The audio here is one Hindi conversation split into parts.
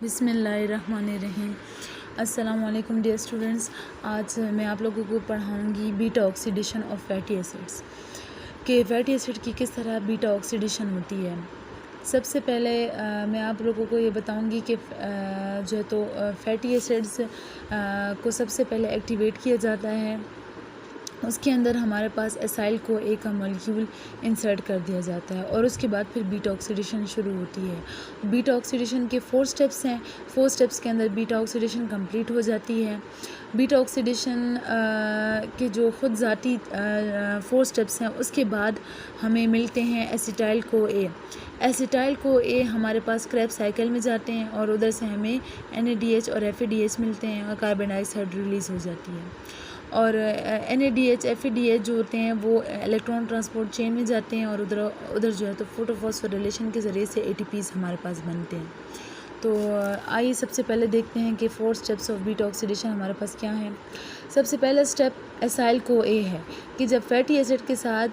बिस्मिल्लाहिर्रहमानिर्रहीम। अस्सलाम वालेकुम डियर स्टूडेंट्स। आज मैं आप लोगों को पढ़ाऊँगी beta oxidation of fatty acids कि फ़ैटी एसिड की किस तरह बीटा ऑक्सीडेशन होती है। सबसे पहले मैं आप लोगों को ये बताऊंगी कि जो है तो फैटी एसिड्स को सबसे पहले एक्टिवेट किया जाता है। उसके अंदर हमारे पास एसाइल को ए का मॉलिक्यूल इंसर्ट कर दिया जाता है और उसके बाद फिर बीटा ऑक्सीडेशन शुरू होती है। बीटा ऑक्सीडेशन के 4 स्टेप्स हैं। 4 स्टेप्स के अंदर बीटा ऑक्सीडेशन कंप्लीट हो जाती है। बीटा ऑक्सीडेशन के जो ख़ुद ज़ाती 4 स्टेप्स हैं उसके बाद हमें मिलते हैं एसिटाइल को ए। एसिटाइल को ए हमारे पास क्रेब्स साइकिल में जाते हैं और उधर से हमें NADH और FADH मिलते हैं और कार्बन डाइऑक्साइड रिलीज़ हो जाती है। और NADH FADH जो होते हैं वो इलेक्ट्रॉन ट्रांसपोर्ट चेन में जाते हैं और उधर जो है तो फोटोफॉस्फोरिलेशन के ज़रिए से ATPs हमारे पास बनते हैं। तो आइए सबसे पहले देखते हैं कि 4 स्टेप्स ऑफ बीटा ऑक्सीडेशन हमारे पास क्या हैं। सबसे पहला स्टेप एसाइल को ए है कि जब फैटी एसिड के साथ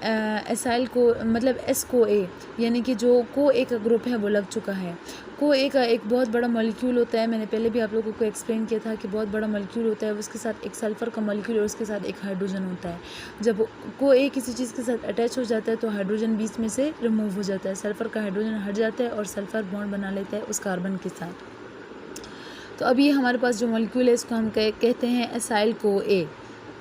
एसाइल को मतलब एस को ए यानी कि जो को ए का ग्रुप है वो लग चुका है। को ए का एक बहुत बड़ा मॉलिक्यूल होता है। मैंने पहले भी आप लोगों को एक्सप्लेन किया था कि बहुत बड़ा मॉलिक्यूल होता है, उसके साथ एक सल्फ़र का मॉलिक्यूल और उसके साथ एक हाइड्रोजन होता है। जब को ए किसी चीज़ के साथ अटैच हो जाता है तो हाइड्रोजन बीच में से रिमूव हो जाता है, सल्फ़र का हाइड्रोजन हट जाता है और सल्फ़र बॉन्ड बना लेता है उस कार्बन के साथ। तो अब ये हमारे पास जो मॉलिक्यूल है इसको हम कहते हैं एसाइल को ए।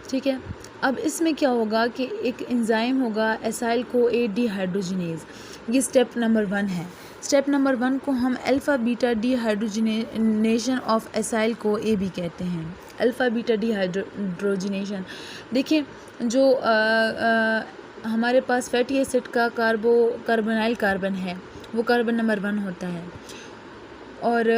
ठीक है, अब इसमें क्या होगा कि एक एंजाइम होगा एसाइल को ए डिहाइड्रोजिनेज। ये स्टेप नंबर 1 है। स्टेप नंबर 1 को हम alpha beta dehydrogenation of acyl को ए भी कहते हैं। अल्फ़ा बीटा डिहाइड्रोजिनेशन देखिए, जो हमारे पास फैटी एसिड का कार्बोनाइल कार्बन है वो कार्बन नंबर 1 होता है। और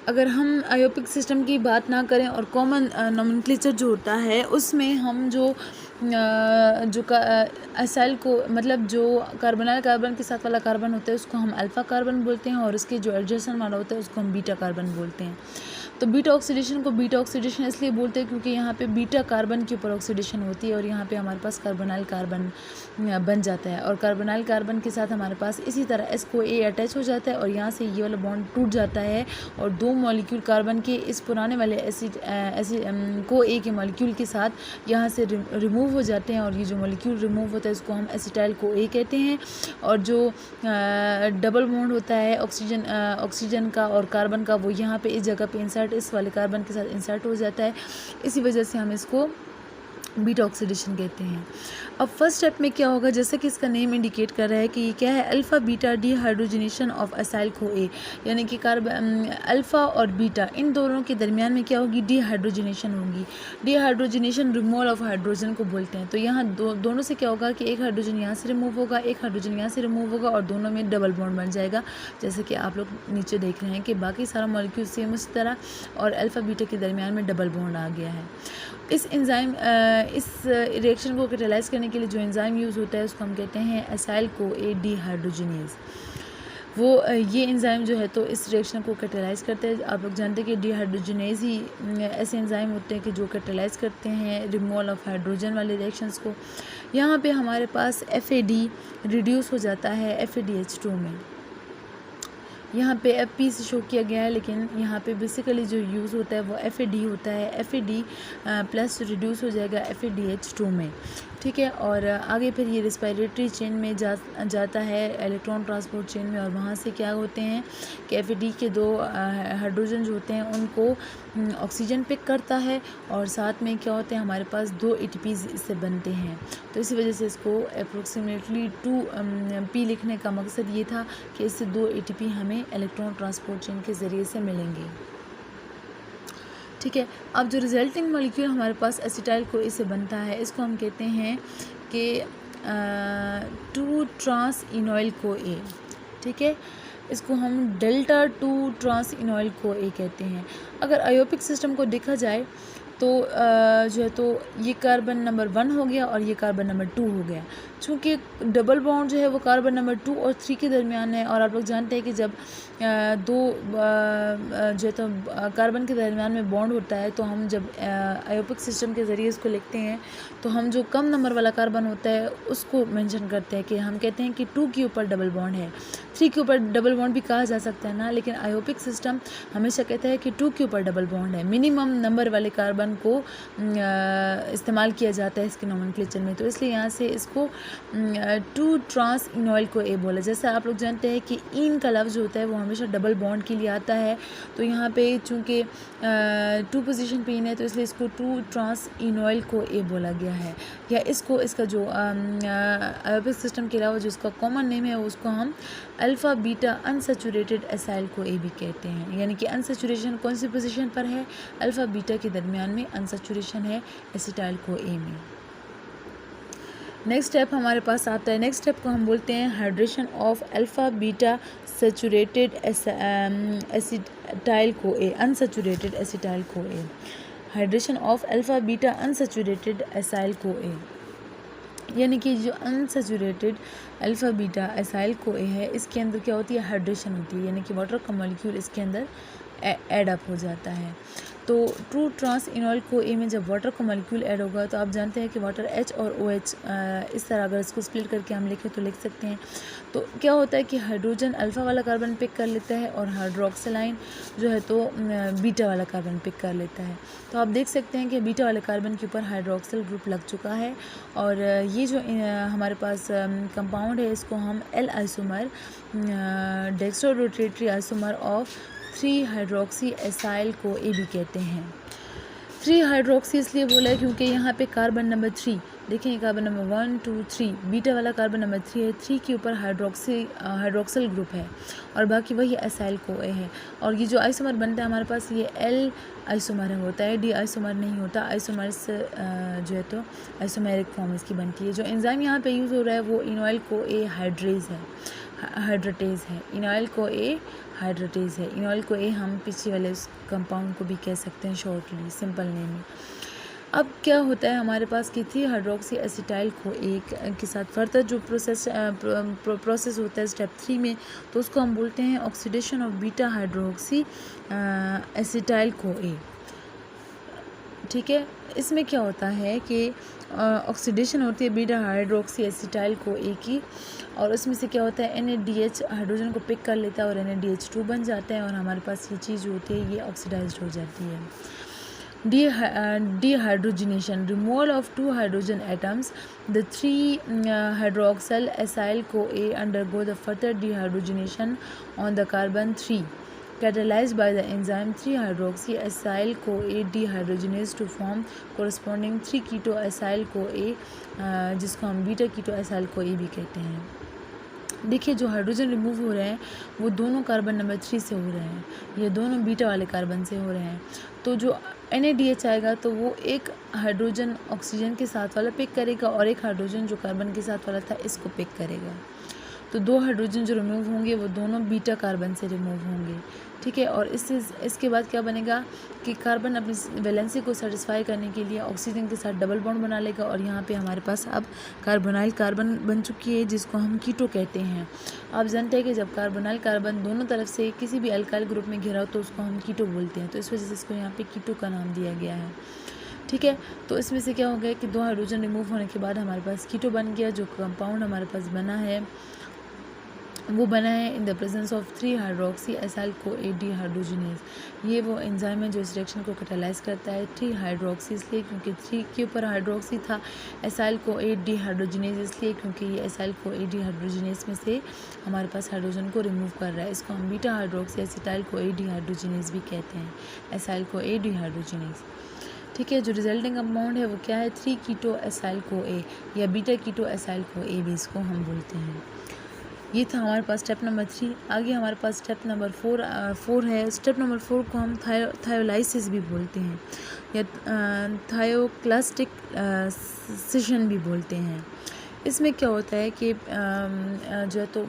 अगर हम आयोपिक सिस्टम की बात ना करें और कॉमन नोमेनक्लेचर जो होता है उसमें हम जो एसाइल को मतलब जो कार्बोनाइल कार्बन के साथ वाला कार्बन होता है उसको हम अल्फ़ा कार्बन बोलते हैं और उसके जो एडजेसेंट वाला होता है उसको हम बीटा कार्बन बोलते हैं। तो बीटा ऑक्सीडेशन को बीटा ऑक्सीडेशन इसलिए बोलते हैं क्योंकि यहाँ पे बीटा कार्बन के ऊपर ऑक्सीडेशन होती है और यहाँ पे हमारे पास कार्बोनाइल कार्बन बन जाता है और कार्बोनाइल कार्बन के साथ हमारे पास इसी तरह एस को ए अटैच हो जाता है और यहाँ से ये वाला बॉन्ड टूट जाता है और 2 मॉलिक्यूल कार्बन के इस पुराने वाले एसिड को ए के मॉलिक्यूल के साथ यहाँ से रिमूव हो जाते हैं और ये जो मॉलिक्यूल रिमूव होता है इसको हम एसिटाइल को ए कहते हैं। और जो डबल बॉन्ड होता है ऑक्सीजन का और कार्बन का वो यहाँ पे इस जगह पे इंसर्ट इस वाले कार्बन के साथ इंसर्ट हो जाता है। इसी वजह से हम इसको बीटा ऑक्सीडेशन कहते हैं। अब फर्स्ट स्टेप में क्या होगा, जैसे कि इसका नेम इंडिकेट कर रहा है कि ये क्या है, alpha beta dehydrogenation of acyl को ए, यानी कि अल्फ़ा और बीटा इन दोनों के दरमियान में क्या होगी, डिहाइड्रोजिनेशन होगी। डिहाइड्रोजिनेशन रिमूवल ऑफ हाइड्रोजन को बोलते हैं। तो यहाँ दोनों से क्या होगा कि एक हाइड्रोजन यहाँ से रिमूव होगा, एक हाइड्रोजन यहाँ से रिमूव होगा और दोनों में डबल बॉन्ड बन जाएगा, जैसे कि आप लोग नीचे देख रहे हैं कि बाकी सारा मॉलिक्यूल सेम उसी तरह और अल्फ़ा बीटा के दरमियान में डबल बॉन्ड आ गया है। इस रिएक्शन को कैटालाइज करने के लिए जो एंजाइम यूज़ होता है उसको हम कहते हैं एसाइल को ए डिहाइड्रोजिनेज। वो ये एंजाइम जो है तो इस रिएक्शन को कैटालाइज करते हैं। आप लोग जानते हैं कि डिहाइड्रोजिनेज ही ऐसे एंजाइम होते हैं कि जो कैटालाइज करते हैं रिमूवल ऑफ हाइड्रोजन वाले रिएक्शंस को। यहाँ पे हमारे पास FAD रिड्यूस हो जाता है FADH2 में। यहाँ पे FP से शो किया गया है लेकिन यहाँ पे बेसिकली जो यूज़ होता है वो FAD होता है। FAD प्लस रिड्यूस हो जाएगा FADH2 में। ठीक है, और आगे फिर ये रेस्पिरेटरी चेन में जाता है इलेक्ट्रॉन ट्रांसपोर्ट चेन में और वहाँ से क्या होते हैं कि FAD के 2 हाइड्रोजन जो होते हैं उनको ऑक्सीजन पिक करता है और साथ में क्या होते हैं हमारे पास 2 ATPs इससे बनते हैं। तो इसी वजह से इसको अप्रोक्सीमेटली 2P लिखने का मकसद ये था कि इससे 2 ATP हमें इलेक्ट्रॉन ट्रांसपोर्ट चेन के ज़रिए से मिलेंगे। ठीक है, अब जो रिजल्टिंग मॉलिक्यूल हमारे पास एसिटाइल को ए से बनता है इसको हम कहते हैं कि 2 ट्रांस इनॉइल को ए। ठीक है, इसको हम डेल्टा 2 ट्रांस इनॉइल को ए कहते हैं। अगर आयोपिक सिस्टम को देखा जाए तो जो है तो ये कार्बन नंबर 1 हो गया और ये कार्बन नंबर 2 हो गया। चूँकि डबल बॉन्ड जो है वो कार्बन नंबर 2 और 3 के दरमियान है, और आप लोग जानते हैं कि जब दो जो है तो कार्बन के दरमियान में बॉन्ड होता है, तो हम जब आयोपिक सिस्टम के ज़रिए इसको लिखते हैं तो हम जो कम नंबर वाला कार्बन होता है उसको मेंशन करते हैं कि हम कहते हैं कि 2 के ऊपर डबल बॉन्ड है। 3 के ऊपर डबल बॉन्ड भी कहा जा सकता है ना, लेकिन आयोपिक सिस्टम हमेशा कहता है कि 2 के ऊपर डबल बॉन्ड है। मिनिमम नंबर वाले कार्बन को इस्तेमाल किया जाता है इसके नोमेनक्लेचर में, तो इसलिए यहाँ से इसको 2 ट्रांस इनॉयल को ए बोला। जैसे आप लोग जानते हैं कि इन का लफ्ज़ होता है वो हमेशा डबल बॉन्ड के लिए आता है, तो यहाँ पे चूँकि 2 पोजीशन पे इन है तो इसलिए इसको 2 ट्रांस इनॉयल को ए बोला गया है। या इसको इसका जो आयोपिक सिस्टम के अलावा जो इसका कॉमन नेम है उसको हम अल्फ़ा बीटा अनसैचुरेटेड एसाइल को ए भी कहते हैं। यानी कि अनसैचुरेशन कौन सी पोजीशन पर है? अल्फ़ा बीटा के दरमियान में अनसैचुरेशन है एसिटाइल को ए में। नेक्स्ट स्टेप हमारे पास आता है, नेक्स्ट स्टेप को हम बोलते हैं hydration of alpha beta saturated acetyl co A, unsaturated acetyl co A. Hydration of alpha beta unsaturated acyl को ए, यानी कि जो अनसैचुरेटेड अल्फ़ा बीटा एसाइल को ए है, इसके अंदर क्या होती है? हाइड्रेशन होती है, यानी कि वाटर का मॉलिक्यूल इसके अंदर ऐड अप हो जाता है। तो 2 ट्रांस इनॉल को ए में जब वाटर का मॉलिक्यूल ऐड होगा तो आप जानते हैं कि वाटर H और OH इस तरह अगर इसको स्प्लिट करके हम लिखें तो लिख सकते हैं। तो क्या होता है कि हाइड्रोजन अल्फ़ा वाला कार्बन पिक कर लेता है और हाइड्रोक्सिलाइन जो है तो बीटा वाला कार्बन पिक कर लेता है। तो आप देख सकते हैं कि बीटा वाले कार्बन के ऊपर हाइड्रोक्सिल ग्रुप लग चुका है, और ये जो हमारे पास कंपाउंड है इसको हम L isomer dextro rotatory isomer of 3 hydroxy acyl को ए भी कहते हैं। 3 हाइड्रोक्सी इसलिए बोला है क्योंकि यहाँ पे कार्बन नंबर 3 देखें, कार्बन नंबर 1 2 3, बीटा वाला कार्बन नंबर 3 है, 3 के ऊपर हाइड्रोक्सिल ग्रुप है और बाकी वही एसाइल को ए है। और ये जो आइसोमर बनता है हमारे पास ये एल आइसोमर होता है, डी आइसोमर नहीं होता। आइसोमर्स जो है तो आइसोमेरिक फॉर्म इसकी बनती है। जो एंजाइम यहाँ पे यूज़ हो रहा है वो इनॉयल को ए हाइड्रेज है, हाइड्रेटेज है। इनॉयल को ए हाइड्रेटेज है। इनॉयल को ए हम पीछे वाले उस कंपाउंड को भी कह सकते हैं शॉर्टली, सिंपल नेम में। अब क्या होता है हमारे पास कि 3 हाइड्रोक्सी एसिटाइल को एक के साथ फर्दर जो प्रोसेस होता है स्टेप 3 में, तो उसको हम बोलते हैं oxidation of beta hydroxy acetyl co A. ठीक है, इसमें क्या होता है कि ऑक्सीडेशन होती है बीटा हाइड्रोक्सी एसिटाइल को ए की, और उसमें से क्या होता है NADH हाइड्रोजन को पिक कर लेता है और NADH2 बन जाता है, और हमारे पास ये चीज़ जो होती है ये ऑक्सीडाइज्ड हो जाती है। Dehydrogenation, removal of 2 hydrogen atoms. The 3 hydroxyl acyl CoA undergo the further dehydrogenation on the carbon 3, catalyzed by the enzyme 3-hydroxy acyl CoA dehydrogenase to form corresponding 3-keto acyl CoA, जिसको हम बीटा कीटो एसाइल CoA भी कहते हैं। देखिए, जो हाइड्रोजन रिमूव हो रहे हैं वो दोनों कार्बन नंबर 3 से हो रहे हैं, ये दोनों बीटा वाले कार्बन से हो रहे हैं। तो जो NADH आएगा तो वो एक हाइड्रोजन ऑक्सीजन के साथ वाला पिक करेगा और एक हाइड्रोजन जो कार्बन के साथ वाला था इसको पिक करेगा। तो 2 हाइड्रोजन जो रिमूव होंगे वो दोनों बीटा कार्बन से रिमूव होंगे। ठीक है, और इसके बाद क्या बनेगा कि कार्बन अपनी वैलेंसी को सेटिस्फाई करने के लिए ऑक्सीजन के साथ डबल बॉन्ड बना लेगा, और यहाँ पे हमारे पास अब कार्बोनाइल कार्बन बन चुकी है जिसको हम कीटो कहते हैं। आप जानते हैं कि जब कार्बोनाइल कार्बन दोनों तरफ से किसी भी अल्काइल ग्रुप में घिरा हो तो उसको हम कीटो बोलते हैं, तो इस वजह से इसको यहाँ पे कीटो का नाम दिया गया है। ठीक है, तो इसमें से क्या हो गया कि 2 हाइड्रोजन रिमूव होने के बाद हमारे पास कीटो बन गया। जो कंपाउंड हमारे पास बना है वो बना है in the presence of 3 hydroxy acyl CoA dehydrogenase. ये वो एंजाइम है जो इस रिएक्शन को कैटालाइज करता है। 3 हाइड्रोक्सी इसलिए क्योंकि 3 के ऊपर हाइड्रोक्सी था, एसाइल CoA डीहाइड्रोजिनेज इसलिए क्योंकि ये एसाइल CoA डीहाइड्रोजिनेज में से हमारे पास हाइड्रोजन को रिमूव कर रहा है। इसको हम beta hydroxy acetyl CoA dehydrogenase भी कहते हैं, एसाइल CoA डीहाइड्रोजिनेज। ठीक है, जो रिजल्टिंग कंपाउंड है वो क्या है? 3 कीटो एसाइल CoA या बीटा कीटो एसाइल CoA भी इसको हम बोलते हैं। ये था हमारे पास स्टेप नंबर 3। आगे हमारे पास स्टेप नंबर 4 है। स्टेप नंबर 4 को हम थायोलाइसिस भी बोलते हैं या थायोक्लास्टिक सिशन भी बोलते हैं। इसमें क्या होता है कि जो है तो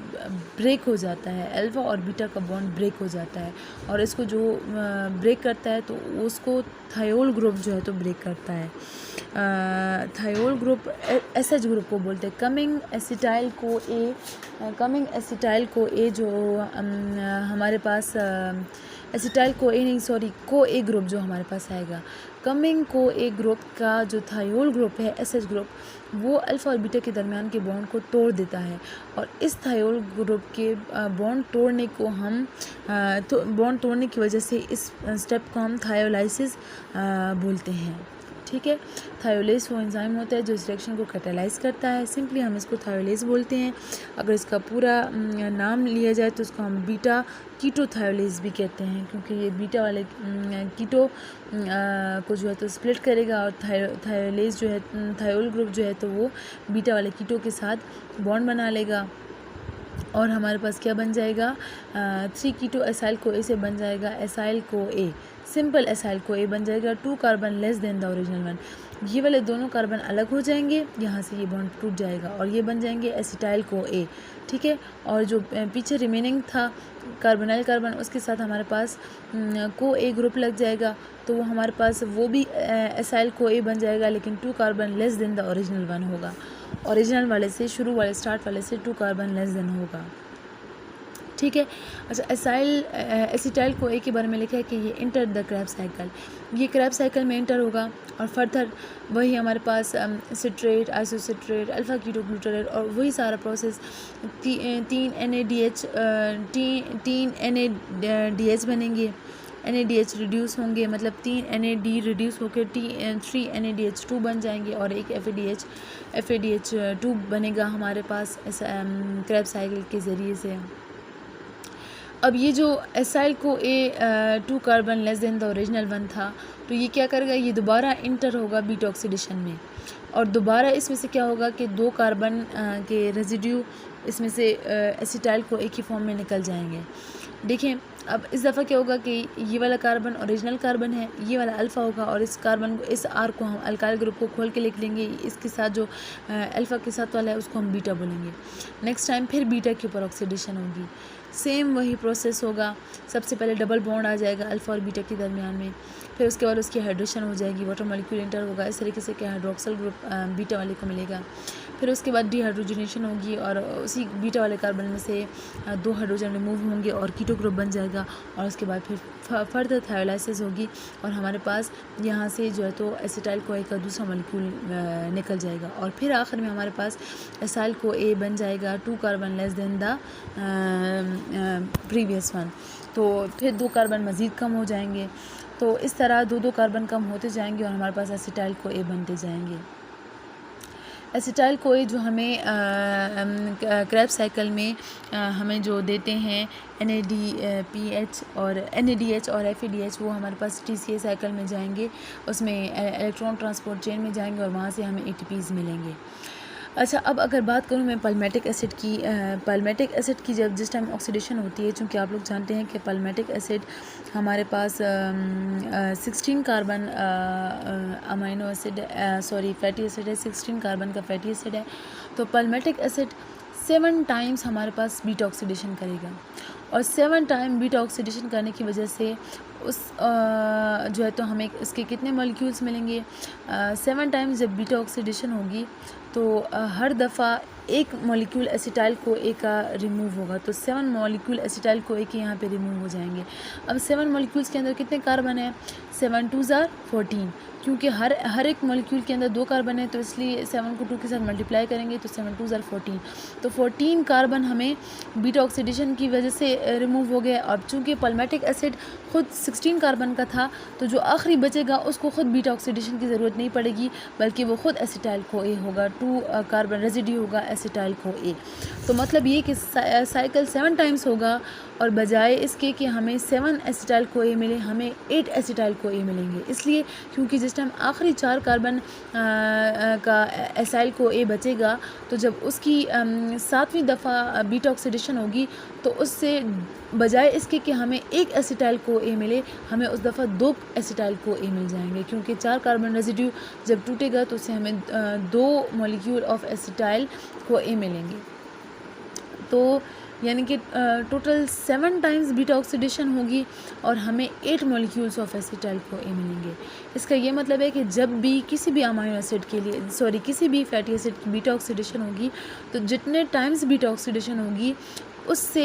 ब्रेक हो जाता है, अल्फ़ा और बीटा का बॉन्ड ब्रेक हो जाता है, और इसको जो ब्रेक करता है तो उसको थायोल ग्रुप जो है तो ब्रेक करता है। थायोल ग्रुप एसएच ग्रुप को बोलते हैं। कमिंग एसिटाइल को ए जो हमारे पास एसिटाइल को ए ग्रुप जो हमारे पास आएगा, कमिंग को ए ग्रुप का जो थायोल ग्रुप है एसएच ग्रुप, वो अल्फ़ा और बीटा के दरमियान के बॉन्ड को तोड़ देता है, और इस थायोल ग्रुप के बॉन्ड तोड़ने की वजह से इस स्टेप को हम थायोलाइसिस बोलते हैं। ठीक है, थायोलेज वो एंजाइम होता है जो इस रिएक्शन को कैटालाइज करता है। सिंपली हम इसको थायोलेज बोलते हैं। अगर इसका पूरा नाम लिया जाए तो उसको हम बीटा कीटो थायोलेज भी कहते हैं, क्योंकि ये बीटा वाले कीटो को जो है तो स्प्लिट करेगा, और थायोलेज जो है, थायोल ग्रुप जो है तो वो बीटा वाले कीटो के साथ बॉन्ड बना लेगा, और हमारे पास क्या बन जाएगा, 3 कीटो एसाइल को ए से बन जाएगा एसाइल को ए, सिंपल एसाइल को ए बन जाएगा 2 carbon less than the original one. ये वाले दोनों कार्बन अलग हो जाएंगे, यहाँ से ये बॉन्ड टूट जाएगा और ये बन जाएंगे एसिटाइल को ए। ठीक है, और जो पीछे रिमेनिंग था कार्बोनाइल कार्बन, उसके साथ हमारे पास को ए ग्रुप लग जाएगा, तो वो हमारे पास वो भी एसाइल को ए बन जाएगा, लेकिन 2 carbon less than the original one होगा। ओरिजिनल वाले से, शुरू वाले स्टार्ट वाले से 2 कार्बन लेस देन होगा। ठीक है, अच्छा, एसिटाइल को ए के बारे में लिखा है कि ये इंटर द क्रैब साइकिल, ये क्रैब साइकिल में इंटर होगा, और फर्दर वही हमारे पास सिट्रेट, आइसोसिट्रेट, अल्फ़ा कीटोग्लूटारेट, और वही सारा प्रोसेस 3 NADH बनेंगे, NADH रिड्यूस होंगे, मतलब 3 NAD रिड्यूस होकर 3 NADH2 बन जाएंगे, और एक FADH2 बनेगा हमारे पास क्रैब साइकिल के ज़रिए से। अब ये जो एसाइल को ए 2 carbon less than the original one था, तो ये क्या करेगा, ये दोबारा इंटर होगा बीटा ऑक्सीडेशन में, और दोबारा इसमें से क्या होगा कि 2 कार्बन के रेजिड्यू इसमें से एसिटाइल को ए की फॉर्म में निकल जाएंगे। देखें, अब इस दफ़ा क्या होगा कि ये वाला कार्बन ओरिजिनल कार्बन है, ये वाला अल्फ़ा होगा, और इस कार्बन को, इस आर को हम अल्काइल ग्रुप को खोल के लिख लेंगे, इसके साथ जो अल्फ़ा के साथ वाला है उसको हम बीटा बोलेंगे। नेक्स्ट टाइम फिर बीटा के ऊपर ऑक्सीडेशन होगी, सेम वही प्रोसेस होगा। सबसे पहले डबल बॉन्ड आ जाएगा अल्फ़ा और बीटा के दरमियान में, फिर उसके बाद उसकी हाइड्रेशन हो जाएगी, वाटर मॉलिक्यूल इंटर होगा, इस तरीके से क्या हाइड्रोक्सल ग्रुप बीटा वाले को मिलेगा। फिर उसके बाद डिहाइड्रोजनेशन होगी, और उसी बीटा वाले कार्बन में से 2 हाइड्रोजन रिमूव होंगे और कीटो ग्रुप बन जाएगा, और उसके बाद फिर फर्दर थायोलाइसिस होगी, और हमारे पास यहाँ से जो है तो एसिटाइल को ए का दूसरा मॉलिक्यूल निकल जाएगा, और फिर आखिर में हमारे पास एसाइल को ए बन जाएगा 2 carbon less than the previous one. तो फिर 2 कार्बन मज़ीद कम हो जाएंगे, तो इस तरह 2 कार्बन कम होते जाएंगे, और हमारे पास एसिटाइल को ए बनते जाएंगे। एसिटाइल को ए जो हमें क्रैब साइकिल में हमें जो देते हैं NADPH और NADH और FADH, वो हमारे पास TCA साइकिल में जाएंगे, उसमें इलेक्ट्रॉन ट्रांसपोर्ट चेन में जाएंगे, और वहाँ से हमें ATPs मिलेंगे। अच्छा, अब अगर बात करूँ मैं पाल्मेटिक एसिड की जिस टाइम ऑक्सीडेशन होती है, चूँकि आप लोग जानते हैं कि पाल्मेटिक एसिड हमारे पास 16 carbon amino acid fatty acid है, 16 कार्बन का फैटी एसिड है। तो पाल्मेटिक एसिड 7 टाइम्स हमारे पास बीटा ऑक्सीडेशन करेगा, और 7 टाइम बीटा ऑक्सीडेशन करने की वजह से उस जो है तो हमें इसके कितने मॉलिक्यूल्स मिलेंगे, 7 टाइम्स जब बीटा ऑक्सीडेशन होगी तो हर दफ़ा एक मॉलिक्यूल एसिटाइल को ए का रिमूव होगा, तो 7 मॉलिक्यूल एसिटाइल को ए के यहाँ पे रिमूव हो जाएंगे। अब 7 मॉलिक्यूल्स के अंदर कितने कार्बन है, 7 2 ज़ार 14, क्योंकि हर एक मॉलिक्यूल के अंदर 2 कार्बन है, तो इसलिए 7 को 2 के साथ मल्टीप्लाई करेंगे तो 7 2 ज़ार 14, तो 14 कार्बन हमें बीटा ऑक्सीडेशन की वजह से रिमूव हो गया। अब चूँकि पाल्मेटिक एसिड ख़ुद 16 कार्बन का था, तो जो आखिरी बचेगा उसको ख़ुद बीटा ऑक्सीडेशन की ज़रूरत नहीं पड़ेगी, बल्कि वो ख़ुद एसिटाइल को ए होगा, 2 कार्बन रेजिड्यू होगा एसिटाइल को ए। तो मतलब ये कि साइकिल 7 टाइम्स होगा, और बजाय इसके कि हमें 7 एसिटाइल को ए मिले, हमें 8 एसिटाइल को ए मिलेंगे, इसलिए क्योंकि जिस टाइम आखिरी 4 कार्बन का एसाइल को ए बचेगा, तो जब उसकी 7वीं दफ़ा बीटा ऑक्सीडेशन होगी तो उससे बजाय इसके कि हमें एक एसिटाइल को ए मिले, हमें उस दफ़ा 2 एसिटाइल को ए मिल जाएंगे, क्योंकि 4 कार्बन रेजिड्यू जब टूटेगा तो उससे हमें 2 मॉलिक्यूल ऑफ एसिटाइल को ए मिलेंगे। तो यानी कि टोटल 7 टाइम्स बीटा ऑक्सीडेशन होगी और हमें 8 मॉलिक्यूल्स ऑफ एसिटाइल को ए मिलेंगे। इसका ये मतलब है कि जब भी किसी भी अमाइनो एसिड के लिए किसी भी फैटी एसिड की बीटा ऑक्सीडेशन होगी, तो जितने टाइम्स बीटा ऑक्सीडेशन होगी उससे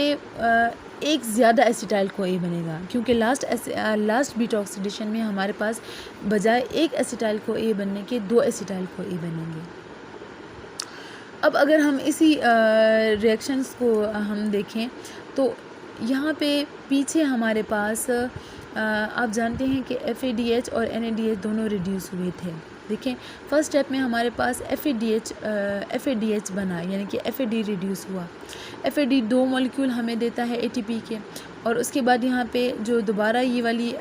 एक ज़्यादा एसिटाइल को ए बनेगा, क्योंकि लास्ट बीटा ऑक्सीडेशन में हमारे पास बजाय एक एसिटाइल को ए बनने के 2 एसिटाइल को ए बनेंगे। अब अगर हम इसी रिएक्शंस को हम देखें तो यहाँ पे पीछे हमारे पास आप जानते हैं कि FADH और NADH दोनों रिड्यूस हुए थे। देखें, फर्स्ट स्टेप में हमारे पास FADH बना, यानी कि FAD रिड्यूस हुआ। FAD 2 मॉलिक्यूल हमें देता है ATP के, और उसके बाद यहाँ पे जो दोबारा ये वाली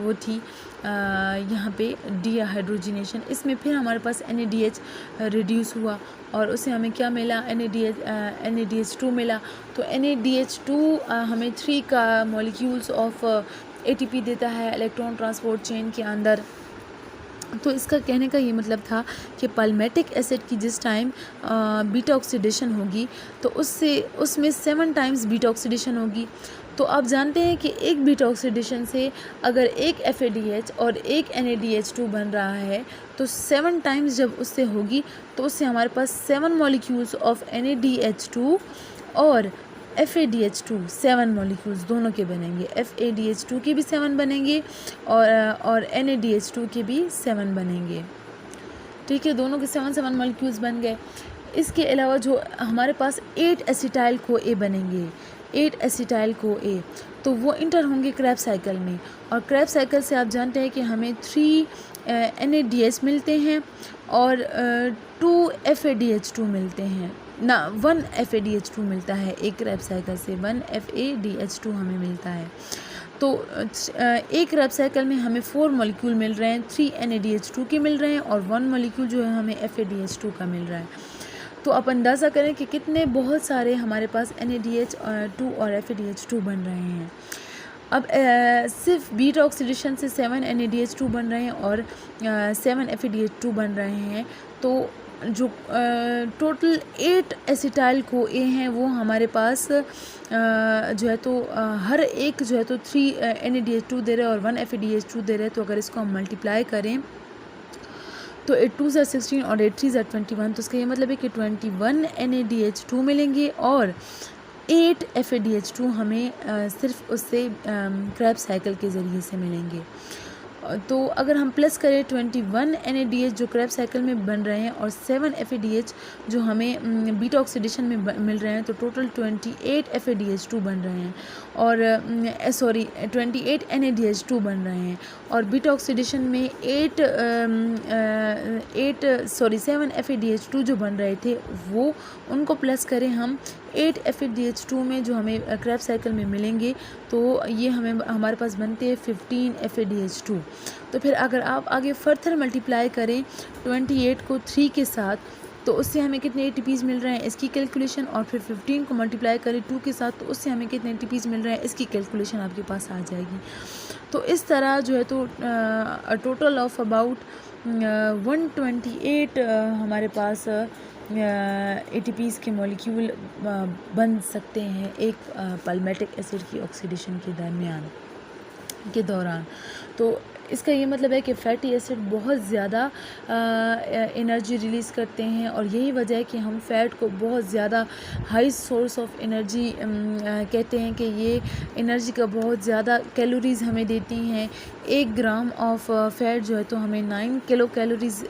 वो थी यहाँ पे डीहाइड्रोजिनेशन, इसमें फिर हमारे पास NADH रिड्यूस हुआ और उससे हमें क्या मिला, NADH2 मिला। तो NADH2 हमें 3 का मॉलिक्यूल्स ऑफ ATP देता है इलेक्ट्रॉन ट्रांसपोर्ट चेन के अंदर। तो इसका कहने का ये मतलब था कि पाल्मेटिक एसिड की जिस टाइम बीटा ऑक्सीडेशन होगी तो उसमें 7 टाइम्स बीटा ऑक्सीडेशन होगी। तो आप जानते हैं कि एक बीटा ऑक्सीडेशन से अगर एक FADH और एक NADH2 बन रहा है तो 7 टाइम्स जब उससे होगी तो उससे हमारे पास 7 मॉलिक्यूल्स ऑफ NADH2 और FADH2 7 मॉलिक्यूल्स दोनों के बनेंगे। FADH2 के भी 7 बनेंगे और NADH2 के भी 7 बनेंगे। ठीक है, दोनों के 7 मॉलिक्यूल्स बन गए। इसके अलावा जो हमारे पास 8 एसिटाइल को ए बनेंगे, 8 एसिटाइल को ए, तो वो इंटर होंगे क्रेब्स साइकिल में। और क्रेब्स साइकिल से आप जानते हैं कि हमें 3 NADH मिलते हैं और 2 FADH2 मिलते हैं ना, 1 FADH2 मिलता है एक क्रेब्स साइकिल से, 1 FADH2 हमें मिलता है। तो एक क्रेब्स साइकिल में हमें 4 मॉलिक्यूल मिल रहे हैं, 3 NADH2 के मिल रहे हैं और 1 मॉलिक्यूल जो है हमें FADH2 का मिल रहा है। तो आप अंदाज़ा करें कि कितने बहुत सारे हमारे पास NADH2 और FADH2 बन रहे हैं। अब सिर्फ बीटा ऑक्सीडेशन से 7 NADH2 बन रहे हैं और 7 FADH2 बन रहे हैं, तो जो टोटल 8 एसिटाइल को ए हैं वो हमारे पास जो है तो हर एक जो है तो 3 NADH2 दे रहे हैं और 1 FADH2 दे रहे हैं। तो अगर इसको हम मल्टीप्लाई करें तो 8 2 ज़ा 16 और 8 3 ज़ा 21, तो इसका ये मतलब है कि 21 NADH2 मिलेंगे और 8 FADH2 हमें सिर्फ उससे क्रेब्स साइकिल के ज़रिए से मिलेंगे। तो अगर हम प्लस करें 21 NADH जो क्रेब्स साइकिल में बन रहे हैं और 7 FADH जो हमें बीटा ऑक्सीडेशन में मिल रहे हैं, तो टोटल 28 FADH2 बन रहे हैं और 28 NADH2 बन रहे हैं। और बीटा ऑक्सीडेशन में 7 FADH2 जो बन रहे थे वो उनको प्लस करें हम 8 FADH2 में जो हमें क्रेब्स साइकिल में मिलेंगे, तो ये हमारे पास बनते हैं 15 FADH2। तो फिर अगर आप आगे फर्दर मल्टीप्लाई करें 28 को 3 के साथ, तो उससे हमें कितने ATPs मिल रहे हैं इसकी कैलकुलेशन, और फिर 15 को मल्टीप्लाई करें 2 के साथ, तो उससे हमें कितने ATPs मिल रहे हैं इसकी कैलकुलेशन आपके पास आ जाएगी। तो इस तरह जो है तो टोटल ऑफ अबाउट 128 हमारे पास ATPs के मॉलिक्यूल बन सकते हैं एक पाल्मेटिक एसिड की ऑक्सीडेशन के दौरान। तो इसका ये मतलब है कि फ़ैटी एसिड बहुत ज़्यादा एनर्जी रिलीज़ करते हैं और यही वजह है कि हम फ़ैट को बहुत ज़्यादा हाई सोर्स ऑफ एनर्जी कहते हैं कि ये एनर्जी का बहुत ज़्यादा कैलोरीज़ हमें देती हैं। 1 ग्राम ऑफ फ़ैट जो है तो हमें 9 किलो कैलोरीज़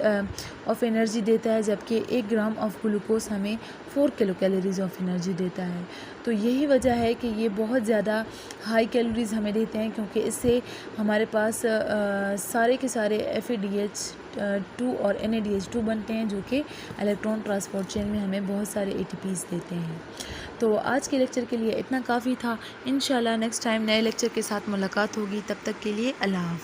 ऑफ एनर्जी देता है, जबकि 1 ग्राम ऑफ ग्लूकोज हमें 4 किलो कैलोरीज़ ऑफ एनर्जी देता है। तो यही वजह है कि ये बहुत ज़्यादा हाई कैलोरीज़ हमें देते हैं, क्योंकि इससे हमारे पास सारे के सारे FADH2 और NADH2 बनते हैं, जो कि इलेक्ट्रॉन ट्रांसपोर्ट चेन में हमें बहुत सारे ATPs देते हैं। तो आज के लेक्चर के लिए इतना काफ़ी था। इंशाल्लाह नेक्स्ट टाइम नए लेक्चर के साथ मुलाकात होगी। तब तक के लिए अल्लाह हाफ़िज़।